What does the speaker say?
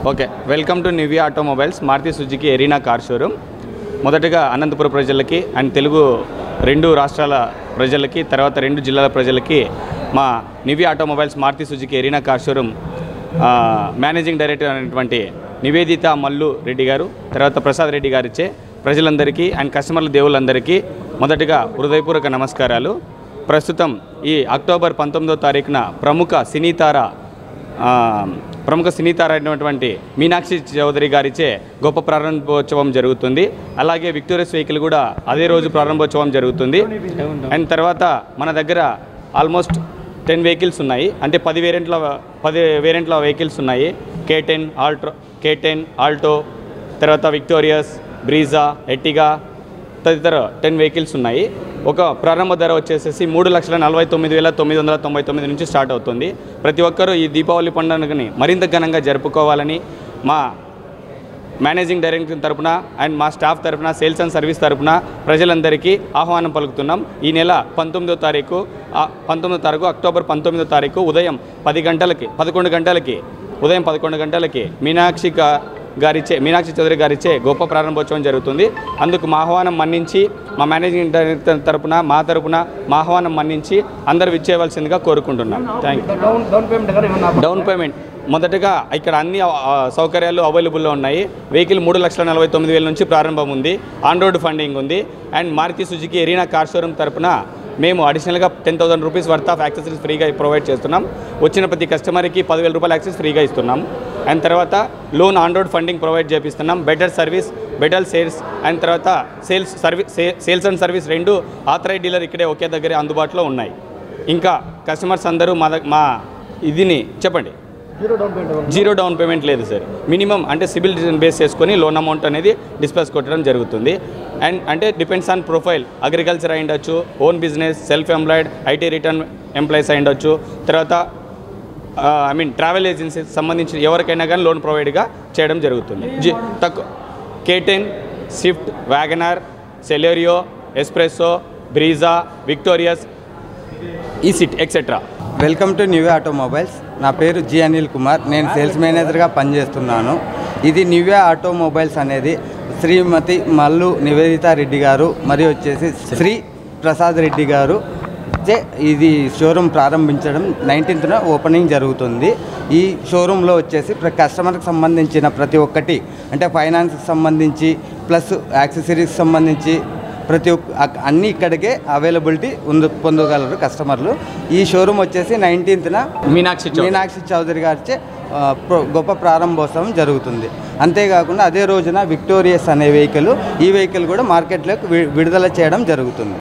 Okay, welcome to Nivia automobiles Maruti Suzuki Arena car showroom. మొదటగా అనంతపురం ప్రజలకి and Telugu 2 రాష్ట్రాల ప్రజలకి, తర్వాత 2 జిల్లాల ప్రజలకి మా Nivia automobiles Maruti Suzuki Arena car showroom managing director అయినటువంటి నివేదిత మల్లు రెడ్డి గారు, తర్వాత ప్రసాద్ రెడ్డి గారిచ్చే ప్రజలందరికీ అండ్ కస్టమర్ల దేవుళ్ళందరికీ మొదటగా హృదయపూర్వక నమస్కారాలు. ప్రస్తుతం ఈ అక్టోబర్ 19వ తారీఖున ప్రముఖ సినీతార అయినటువంటి మీనాక్షి చౌదరి గారిచే గొప్ప ప్రారంభోత్సవం జరుగుతుంది. అలాగే విక్టోరియస్ వెహికల్ కూడా అదే రోజు ప్రారంభోత్సవం జరుగుతుంది. అండ్ తర్వాత మన దగ్గర ఆల్మోస్ట్ 10 వెహికల్స్ ఉన్నాయి, అంటే 10 వేరియంట్ల వెహికల్స్ ఉన్నాయి. K10 ఆల్టో, తర్వాత విక్టోరియస్, బ్రీజా, ఎర్టిగా తదితర 10 వెహికల్స్ ఉన్నాయి. ఒక ప్రారంభ ధర వచ్చేసేసి 3,49,999 నుంచి స్టార్ట్ అవుతుంది. ప్రతి ఒక్కరూ ఈ దీపావళి పండుగని మరింత ఘనంగా జరుపుకోవాలని మా మేనేజింగ్ డైరెక్టర్ తరపున అండ్ మా స్టాఫ్ తరపున, సేల్స్ అండ్ సర్వీస్ తరపున ప్రజలందరికీ ఆహ్వానం పలుకుతున్నాం. ఈ నెల 19వ తారీఖు అక్టోబర్ 19వ తారీఖు ఉదయం 11 గంటలకి మీనాక్షి చౌదరి గారిచ్చే గొప్ప ప్రారంభోత్సవం జరుగుతుంది. అందుకు మా ఆహ్వానం మన్నించి, మా మేనేజింగ్ డైరెక్టర్ తరపున, మా ఆహ్వానం మన్నించి అందరూ విచ్చేయవలసిందిగా కోరుకుంటున్నాం. Thank you. డౌన్ పేమెంట్ మొదటగా ఇక్కడ అన్ని సౌకర్యాలు అవైలబుల్లో ఉన్నాయి. వెహికల్ 3,49,000 నుంచి ప్రారంభం ఉంది. ఆన్ రోడ్ ఫండింగ్ ఉంది. And Maruti Suzuki Arena car showroom తరపున మేము అడిషనల్గా 10,000 రూపీస్ వర్త్ ఆఫ్ యాక్సెసరీస్ ఫ్రీగా ప్రొవైడ్ చేస్తున్నాం. వచ్చిన ప్రతి కస్టమర్కి 10,000 రూపాయల యాక్సెస్ ఫ్రీగా ఇస్తున్నాం. అండ్ తర్వాత loan on road funding provide చేపిస్తున్నాం. Better service, better sales, and తర్వాత sales and service 2 authorised dealer ఇక్కడే ఒకే దగ్గరే అందుబాటులో ఉన్నాయి. ఇంకా కస్టమర్స్ అందరూ మా ఇదిని చెప్పండి. జీరో డౌన్ పేమెంట్ లేదు సార్. మినిమం అంటే సిబిల్ బేస్ చేసుకొని లోన్ అమౌంట్ అనేది డిస్పర్స్ కొట్టడం జరుగుతుంది. అండ్ అంటే డిపెండ్స్ ఆన్ ప్రొఫైల్, అగ్రికల్చర్ అయి ఉండొచ్చు, own business, self employed, IT return employees అయి ఉండొచ్చు, తర్వాత ట్రావెల్ ఏజెన్సీస్ సంబంధించిన ఎవరికైనా కానీ లోన్ ప్రొవైడ్గా చేయడం జరుగుతుంది. తక్కువ K10, Swift, WagonR, Celerio, espresso, Brezza, Victoris, ఈసిట్ etcetera. Welcome to Nivia automobiles. నా పేరు జి అనిల్ కుమార్. నేను సేల్స్ మేనేజర్గా పనిచేస్తున్నాను. ఇది నివియా ఆటోమొబైల్స్ అనేది శ్రీమతి మల్లు నివేదిత రెడ్డి గారు మరియు వచ్చేసి శ్రీ ప్రసాద్ రెడ్డి గారు ఇది షోరూమ్ ప్రారంభించడం 19th ఓపెనింగ్ జరుగుతుంది. ఈ షోరూంలో వచ్చేసి కస్టమర్కి సంబంధించిన ప్రతి ఒక్కటి, అంటే ఫైనాన్స్కి సంబంధించి ప్లస్ యాక్సెసరీస్కి సంబంధించి ప్రతి అన్నీ ఇక్కడికే అవైలబిలిటీ పొందగలరు కస్టమర్లు. ఈ షోరూమ్ వచ్చేసి 19th మీనాక్షి చౌదరి గారిచే గొప్ప ప్రారంభోత్సవం జరుగుతుంది. అంతేకాకుండా అదే రోజున విక్టోరియస్ అనే వెహికల్ కూడా మార్కెట్లోకి విడుదల చేయడం జరుగుతుంది.